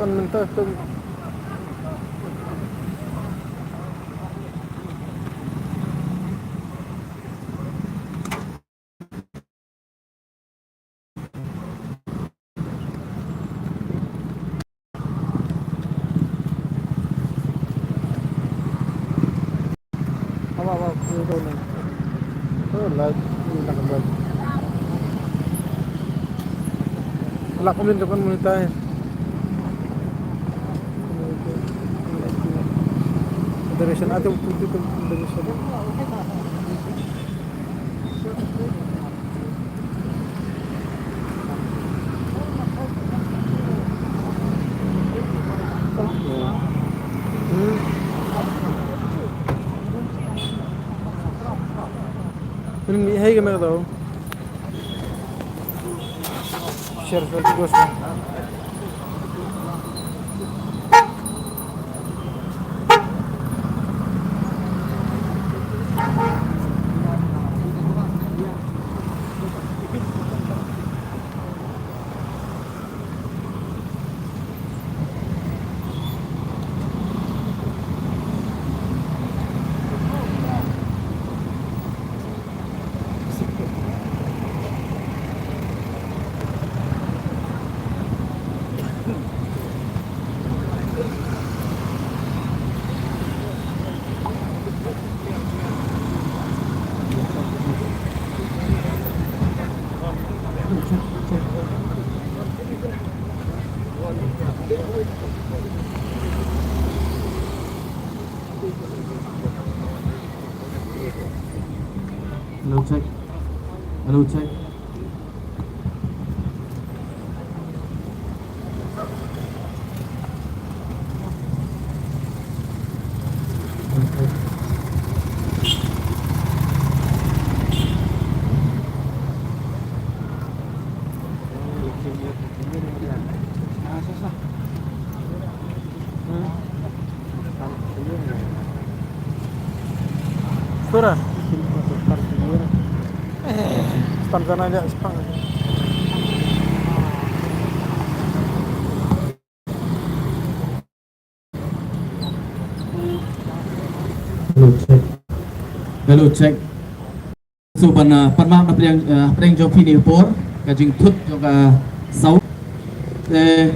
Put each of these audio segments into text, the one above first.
kan minta tuh. Apa itu nih? Oh, light ini nak buat. Kalau kami depan minta ya. Federation atau putih tu federation. Ini hai kami tahu. Share terus. Hello check. Hello check. Surah. Stand sana aja sepang. Hello check. Hello check. So ban parma na preng jo phini por ka jing thut jo ka sau te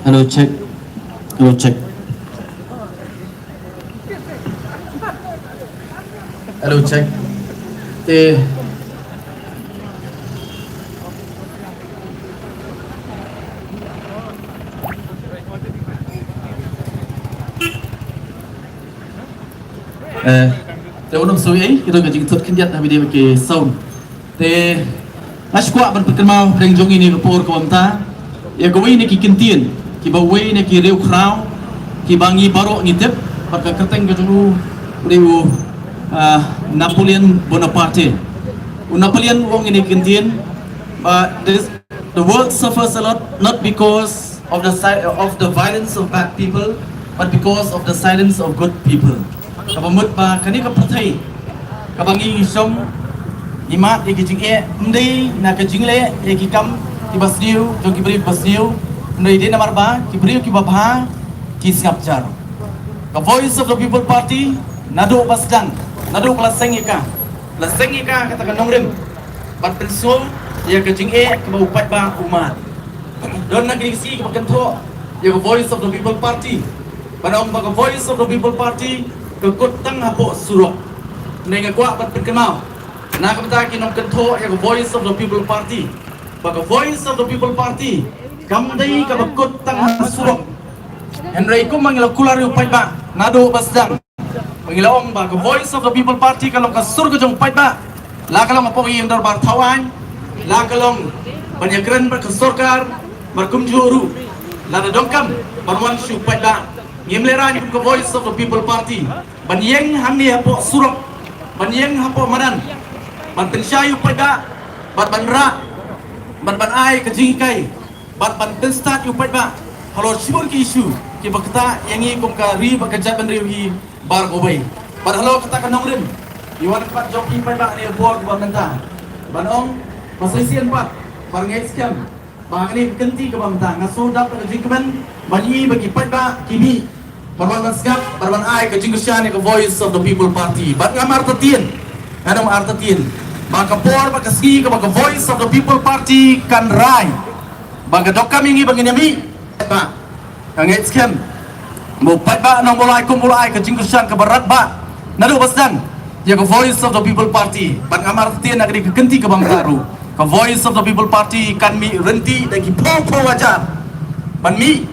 Hello check. Hello check. Hello check. Thì Thế ông suy ấy kita kerja thuật kinh nghiệm video ke sound. Thế Ashqua ban perkenal dengan jong ini ke por ko amta. Ya ko ini ki kintin, ki bawai ne ki reu krau, ki bangi barok ni tep, pada keteng ke dulu reu Napoleon Bonaparte. Napoleon wong ini kintin, but the world suffers a lot not because of the violence of bad people, but because of the silence of good people. Kapamut ba kani ka prathai, kabangi som imat ki jing ndi na ka jingle ki kam ki basdiu jong ki beri basdiu ndai de namar ba ki beri ki babha ki skapjar. The voice of the people party nado basdan nado lasengika kata kanong rim bat pensul ya ka jing ka bau pat ba umat don na gisi ka kanto ya the voice of the people party padong ba voice of the people party ka kutang hapo surok ndai nga kwa bat penkenal na kamta kinong kanto ya the voice of the people party baga voice of the people party kamdai ka bakut tang surok Henry ko mangila kular yu pai ba nado basdang mangila ong ba ka voice of the people party kalong ka surga jong pai ba la kalong apong yung darbar tawan la kalong banyagran bar ka sorkar bar kumjuru la na dongkam barwan shu pai ba ngimlera ni ka voice of the people party banyeng hamni hapo surok banyeng hapo madan ban pensyayu pai ba bat banra ban ai ka jingkai ban penstat yu pai ba halo shibur ki isu ki bakta yangi kum ka ri ba kajat ban ri bar gobai bar halo kata kanong rim iwan pat joki pai ba ni bor ba menta ban ong pasisian pat bar ngai scam ba ni kenti ka bamta ngaso dap ka jingkan bani bagi pai ba kimi barwan skap barwan ai ka jingusyan ka voice of the people party ban ngamar tatien anong artatien maka por maka ski ka maka voice of the people party kan rai baga dokam ingi bagi nyami ba kanget scam mo pat ba nang mulai ka jingkusan ka barat ba nado basdan ya ka voice of the people party ban ngamar tatien agri ka kenti ka bangtaru ka voice of the people party kan mi renti dan ki po wajar ban mi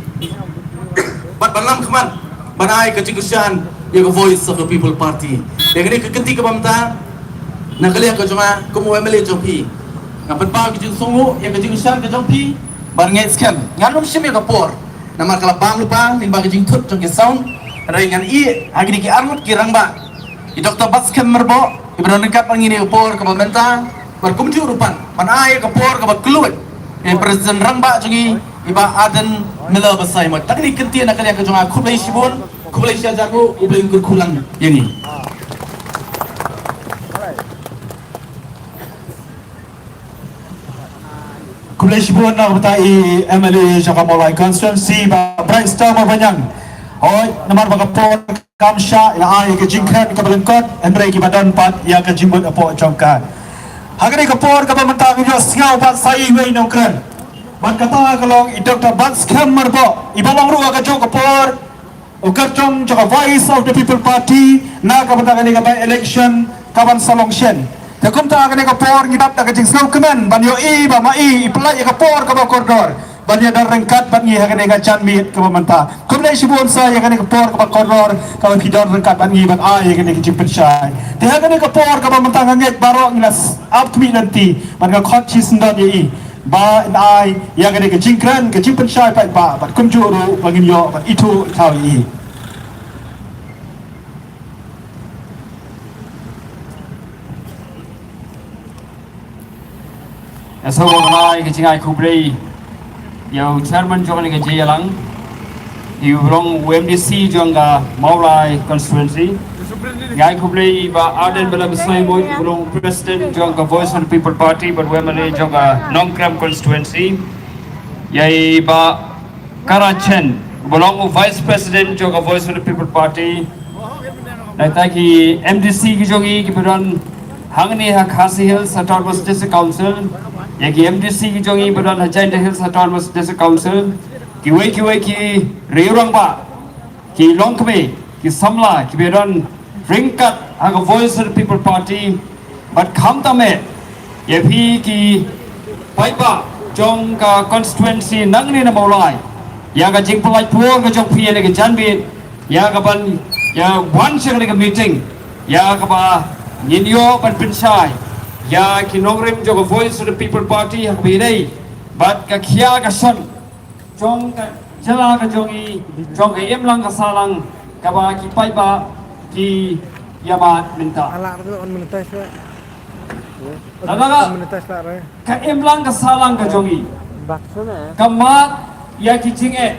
bat balam khaman banai ka jingkusan ya ka voice of the people party agri ka kenti ka bangta na kalian ko cuma kumu emeli jopi ngapan pa kijing songo ya kijing shan ka jopi barngai scam nganum shimi ka por namar kala bang lupa ning ba kijing thut jong ke sound rai ngan i agri ki armut ki rangba i doktor bas scam merbo ibron kat pangini por ka bamenta bar kumju rupan manai ka por ka bakluit e president rangba jongi iba aden mila basai mo takni kenti na kalian ka cuma khublai shibun khublai shajago ublai kurkulang yani Kulish buon na batai MLA Jakamolai constituency ba brainstorm banyang oi namar baga por kamsha ila ai ke jingkhan ka balengkot andre ki badan pat ya ka jimbut apo chongkan hagre ka por ka bamanta ki ngau pat sai wei nongkan ban kata kalong idok ta ban scam marbo ibalong ru ka jong ka por o kartong jaka voice of the people party na ka banta ka by election kaban salong shen Takum ta kene ka por ngidap ta kajing snow kemen ban yo i ba ma i pelai ka por ka ba koridor ban ya dar rengkat ban ngi kene ka chan mi ka manta kum dai sibun sa ya kene ka por ka ba koridor ka ba kidor rengkat ban ngi ban ai kene ki jimpet sai te ha kene ka por ka ba manta nget baro ngilas up mi nanti ban ka khot chi sndon ye i ba nai yang ada ke jingkran ke jimpen syai pat ba pat kumjuru bangin yo pat itu tahu i so ngai ke jingai kubrei yo chairman jong ni ke jayalang yu rong UMDC jong ga Maulai constituency ngai kubrei ba Aden Belam Saimoy rong president jong ga Voice of the People Party but wemale jong ga Nongkram constituency yai ba Karachen belong vice president jong ga Voice of the People Party nai ki MDC ki jongi ki beran hangni ha Khasi Hills Autonomous District Council yaki MDC ki jongi beran ha Jaintia Hills Autonomous District Council ki wei ki Riurang ba ki Longkme ki Samla ki beran ringkat ha Voice of the People Party but kham tame yepi ki paipa jong ka constituency nangni na Maulai ya ka jingpalai puo ka jong pie ne ka janbit ya ka ban ya one shang ne ka meeting ya ka ba ninyo ban pinsai ya ki nongrim jong Voice of the People Party ha bi dei but ka khia ka son jong ka jala ka jongi jong ka emlang ka salang ka ba ki paipa ki yamat minta Alak tu on menetes lah. Nalaga Menetes lah re. ka emlang ka salang ka jongi Bakso na. kamat ya ki jinge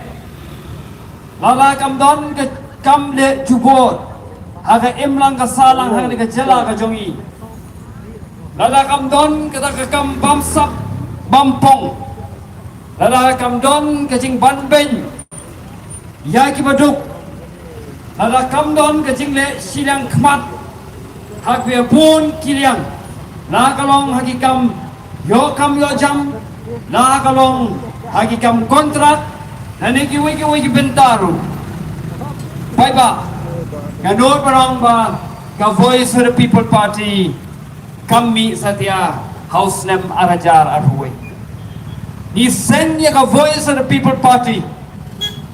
lala kam don ka kam le jubot aga emlang ka salang hang ka jala ka jongi lala kam don ka kam bamsap bampong lala kam don ka jing ban ben ya ki baduk lala kam don ka jing le silang khmat hak be pun kiliang la kalong hakikam yo jam la kalong hakikam kontrak nani ki wiki bentaru bye ba ganor parang ba ka Voice of the People Party kami satya house nem arajar arhuwe ni sen ya ka Voice of the People Party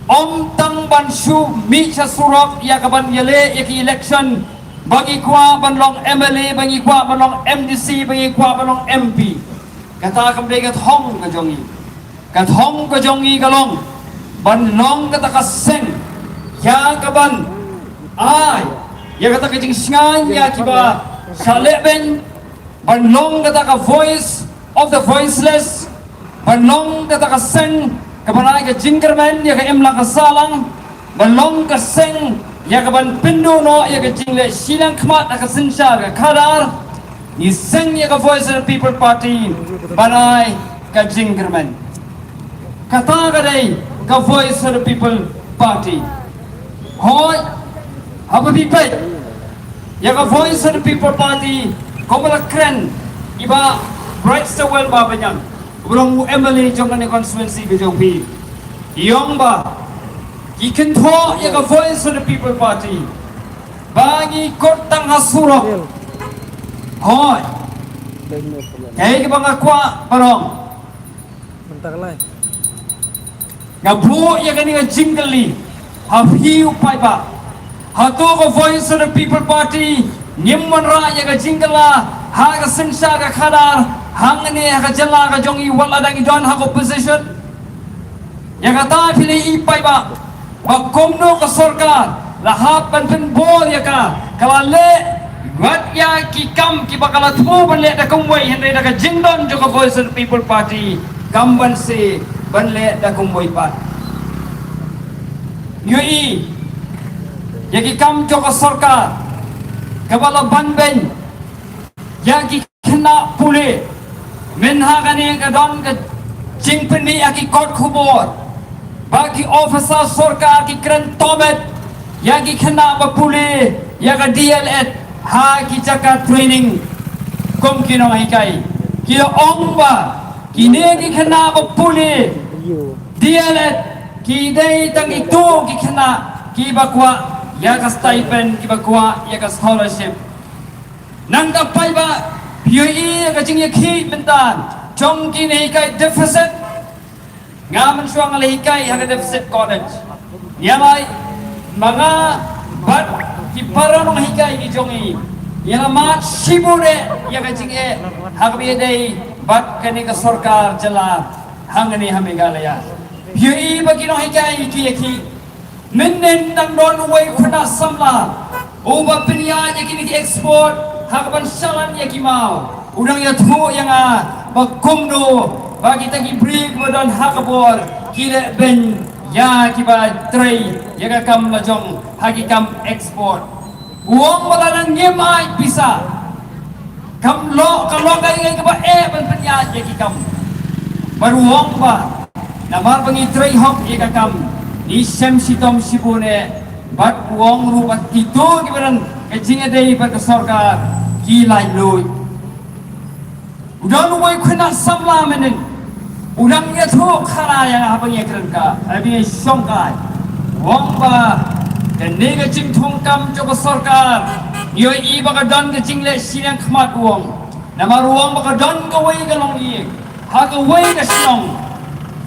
om tang banshu mi cha surok ya ka ban yele ya ki election bagi kwa banlong MLA bagi kwa banlong MDC bagi kwa banlong MP kata kamde kat hong ka jongi kalong banlong kata kaseng ya kaban ay ya kata kajing singan ya kiba saleben banlong kata ka Voice of the Voiceless banlong kata kaseng kabanay ka jingerman ya ka emlang kasalang banlong kaseng ya kaban pindu no ya ka jingle silang khmat ka sinsha ka khadar ni seng ya ka Voice of the People Party banay ka jingerman kata ka dai ka Voice of the People Party hoy apa pipai ya ka Voice of the People Party komala kren iba Bright Stowell ba banyang urang MLA jong ni constituency be jong pi yong ba ikan tho ya ka Voice of the People Party bagi kotang hasurok hoy kaya ka bang akwa parong Mentah lah. ngabu ya ka ni ka jingli hafiu pai ba hato ka Voice of the People Party nimman ra ya ka jingla ha ka sinsha ka khadar hang ni ka jala ka jongi wala dang idon ha ko position ya ka ta pili ipai ba komno ka sorkar lahap pan bol ya ka kalale wat ya ki kam ki bakala tu banle da kumwai hende da ka jingdon jo ka Voice of the People Party kamban se banle da kumwai pat yui ya ki kam jo ka sorkar kabala banben ya ki kena pule menha kani ka don ka jingpeni ya ki kot khubor bagi officer sorkar ki kren tomet ya ki kena bapule ya ka DLS ha ki jaka training kom kino hikai ki ong ba ki ne ki kena bapule You. DLS ki dei tang itu ki kena ki bakwa ya ka stipend ki bakwa ya ka scholarship nang dapai ba PUE ka jing ya ki mentan jong ki ne hikai deficit ngaman suang alihikai haga deficit college yamai mga bat ki para nong hikai ki jongi yana mat sibure ya ka jinge haga bi dei bat kani ka sarkar jala hangani hamigalaya yui bagi no hikai ki menen dang don wei khuna samla uba pinya yakini ki export hakaban salan yaki mau udang ya thu yang bagumdo bagi tagi brig modon hakabor kile ben ya kiba tray yaga kam lajong hagi kam export uang malanang nyemai bisa kam lo kalau ngai ka ba ban pinya yaki kam baruang ba namar bangi tray hok yaga kam isem sitom sibune bat uang rupat itu kibaran kecingnya dei bat sarkar kilai loy udang luai khuna samla menen udang ya thu khara yang abang ya kerengka abi songkai wong ba dan nega jing thong kam coba sarkar yo i baga don ke jing le silang khmat wong nama ruang baga don ka wei ka long yi ha ka wei ka song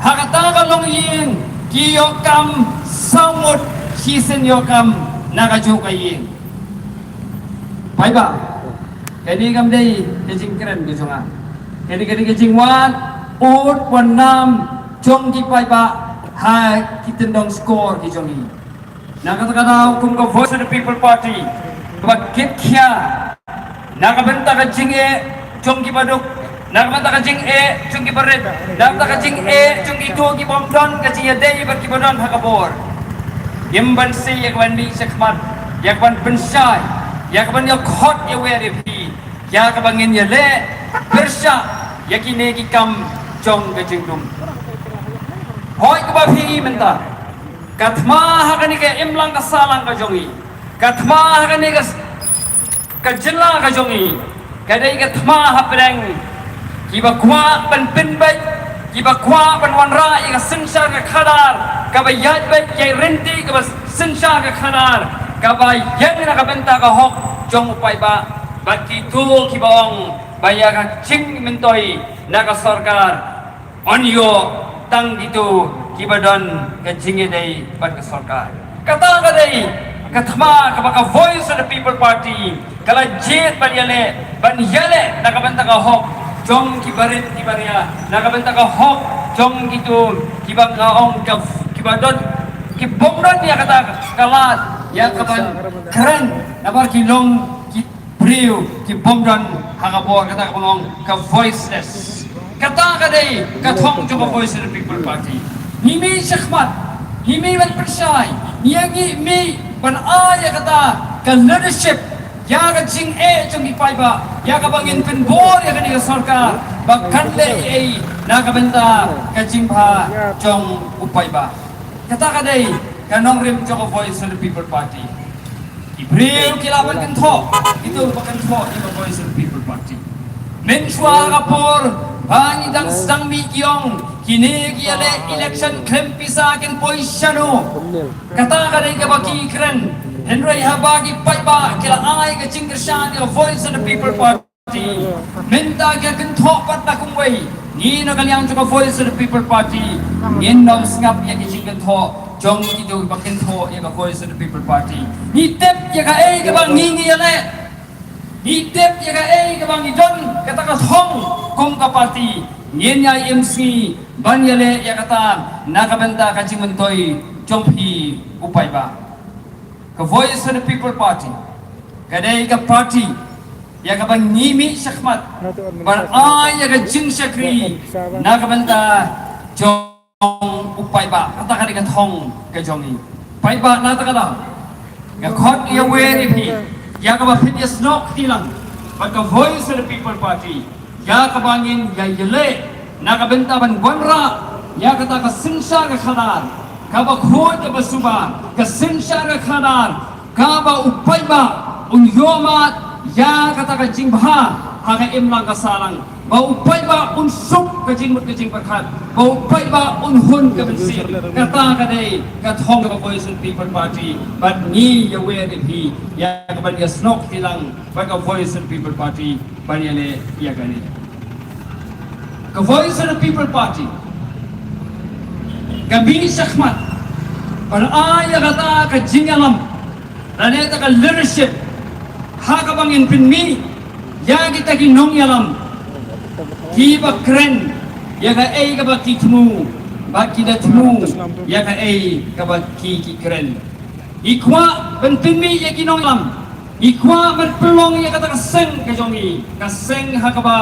ha ka ta ka long yi ki yo kam samut hisen yo kam naga jo ka yi pai ba kini kam dei ke jing keren ke jonga kini ke jing wan ut wan nam jong ki pai ba ha kitendong score ki jongi naga ta ka kum ka voice of the people party ba kit kya naga benta ka jing e jong ki baduk naga benta ka jing e jong ki baret naga benta ka jing e jong ki to ki bom don ka jing dei ba ki bodon ha ka bor yemban si yakwan bi sekmat yakwan bensai yakwan ya khot ya weri phi ya ka bangin ya le bersha yakine ki kam jong ka jingdum hoi ka ba phi menta kathma ha ka ni ka imlang ka salang ka jongi kathma ha ka ni ka jilla ka jongi ka dei ka thma ha preng ki ba kwa ban pin bai ki ba kwa ban wan ra ya ka sinsha ka khadar ka ba yat bai ya renti ka ba sinsha ka khadar ka ba yang na ka benta ka hok jong upai ba baki tu ki bong baya ka ching mentoi na ka sarkar onyo tang gitu ki badon ka jinge dei bat ka sarkar kata ka dei kathma ka baka voice of the people party kala jet ban yale na ka benta ka hok jong ki barit ki baria na ka benta ka hok jong gitu ki bang ka ong ka ki badon ki bongdon ya kata kalat ya kapan keren nabar ki long ki priu ki bongdon hangapor kata ka pangong ka voiceless kata ka dei ka thong jo voice of the people party himi shakhmat himi ban persai niangi mi ban aya kata ka leadership ya ka jing e jong ki pai ba ya ka bangin pen bor ya ka ni sarkar bakkan le e na ka benta ka jing pha jong upai ba kata ka dei kanong rim jo voice of the people party ibril kilaban kan tho itu bukan tho itu voice of the people party menshwa kapor bangi dang sang mi kyong kini kiale election klem pisa ken poisano kata ka dei ka baki kren henry habagi pai ba kila ai ka jingkershan the voice of the people party menta ka kan tho pat na kumwei ni na kalyang jo voice of the people party nin nom ngap ya ki jingken tho jong itu bakin tho ya ka voice of the people party ni tep ya ka ei ka bang ngi ya le ni tep ya ka ei ka bang idon kata ka thong kong ka party nyen ya mc ban ya le ya kata na ka benta ka jingmentoi jong phi upai ba ka voice of the people party kadai ka party ya ka bang nimi shakhmat ban ay ya ka jing shakri na ka benta jong upai ba kata ka ka thong ka jongi pai ba na ta ka da ka khot ya we ni phi ya ka ba fit ya snok tilang but ka voice of the people party ya ka bangin ya yele na ka benta ban gwanra ya kata ka sinsa ka khadar ka ba khoi ka basuba ka sinsa ka khadar ka ba upai ba unyomat ya kata ka jingba ha ka imlang ka salang ba upai ba unsuk ka jing pakhat ba upai ba unhun ka bensin kata ka dei ka thong ka voice of people party but ni ya we de phi ya ka ban ya snok tilang ba ka voice of people party ban ya le ya ka ni ka voice of the people party gabi shakhmat ban ay kata ka jingalam raneta ka leadership ha ka bangin pinmi ya kita ki nong yalam ki ba kren ya ka ai ka ba ki tmu ba ki da tmu ya ka ai ka ba ki kren ikwa ben pinmi ya ki nong lam ikwa ben pelong ya ka ta seng ka jongi ka seng ha ka ba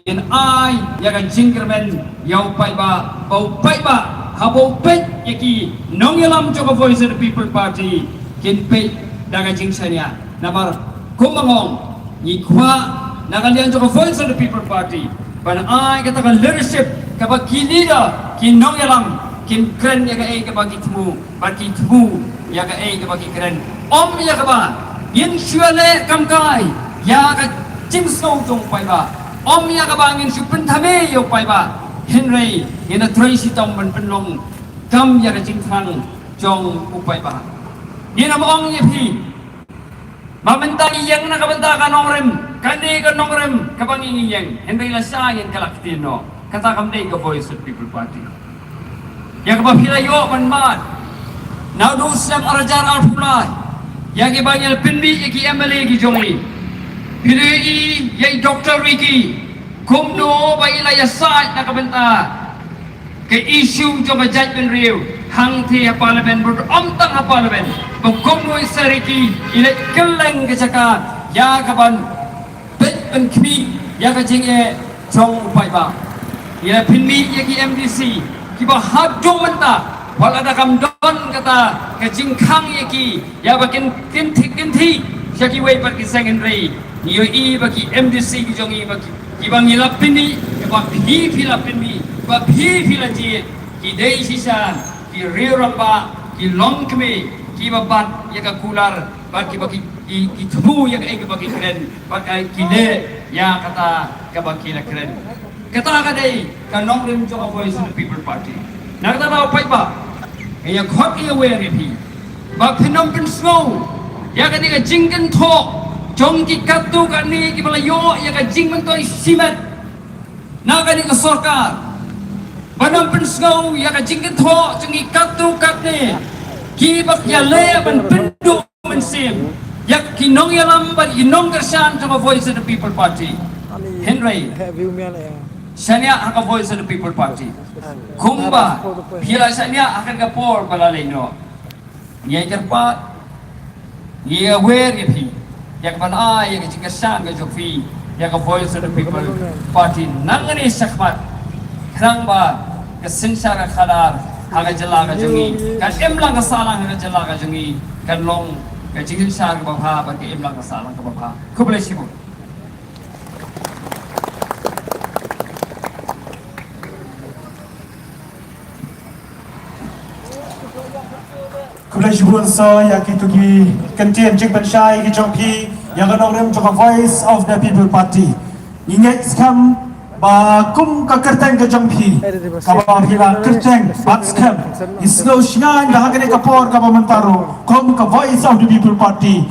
yen ai ya ka jingkermen yau pai ba bau pai ba ha bau pet ya ki nong lam jo ka Voice of the People Party kin pe daga jingsanya namar kumangong ikwa nakalian jo ka Voice of the People Party ban ai ka ta leadership ka ba ki leader ki nong lam kin kren ya ka ai ka ba ki tmu ba ki tmu ya ka ai ka ba ki kren om ya ka ba yin syale kam kai ya ka jing song jong pai ba om ya ka ba ngin su pen thame yo pai ba Henry ina Tracy tong man pen long kam ya ka jing thang jong u pai ba ina mo ong ye phi ma mentang yang na ka benta ka nong rem kani ka nong rem ka bang yang Henry la sa yin kalak tino kata kam dei ka Voice of the People Party ya ka ba philayo man mat now do sem arajar al fulai yang ibangil pinbi iki MLA ki jongi pilih yai Dr. Ricky kumno ba ila ya sa na kabenta ke issue jo judgment review hang thi ha parliament bur tang ha parliament ba kumno isa Ricky ila keleng ke jaka ya kaban bet ben kmi ya ka jinge chong upai ba ila pinbi iki MDC ki ba hadong menta wala da kam don kata ke jingkhang yaki ya bakin kinti syaki wei par ki sengen rei niyo i baki MDC ki jongi baki ki bang ilapini ke ba phi filapini ba phi filaji ki dei sisa ki riramba ki longkme ki ba bat ya ka kular ba ki baki ki thubu ya ka baki kren ba ki de ya kata ka baki la kren kata ka dei ka nong rim jo Voice of the People Party nakata ba pai ba ya khot ya we ni phi ba phinom pen snow ya ka ni ka jingkan tho jong ki katu ka ni ki bala yo ya ka jingman to simat na ka ni ka sarkar banom pen snow ya ka jingkan tho jong ki katu kat ni ki bak ya le ban pendu men sim ya ki nong ya lam ba ki nong kersan sama Voice of the People Party Henry view me ya Sanya akan Voice of the People Party. Kumba, pila sanya akan kapor balaleno. Ia kerpat, ia aware ya pi. Ia kapan ai, ia kecikasan ke Jofi, ia ke Voice of the People Party. Nangani sakmat, kerang ba kesensara kadar, haga jelaga jungi. Kan emlang kesalang haga jelaga jungi. Kan long kecikisan ke bapa, bagi emlang kesalang ke bapa. Kubalai sibuk. Kulai shibun so ya ki tuki kentien jing penshai ki jongpi ya kan orang joka Voice of the People Party ingat skam ba kum ka kerteng ke jongpi kawa hila kerteng bat skam islo shingan dah kene kapor ka mentaro kum ka Voice of the People Party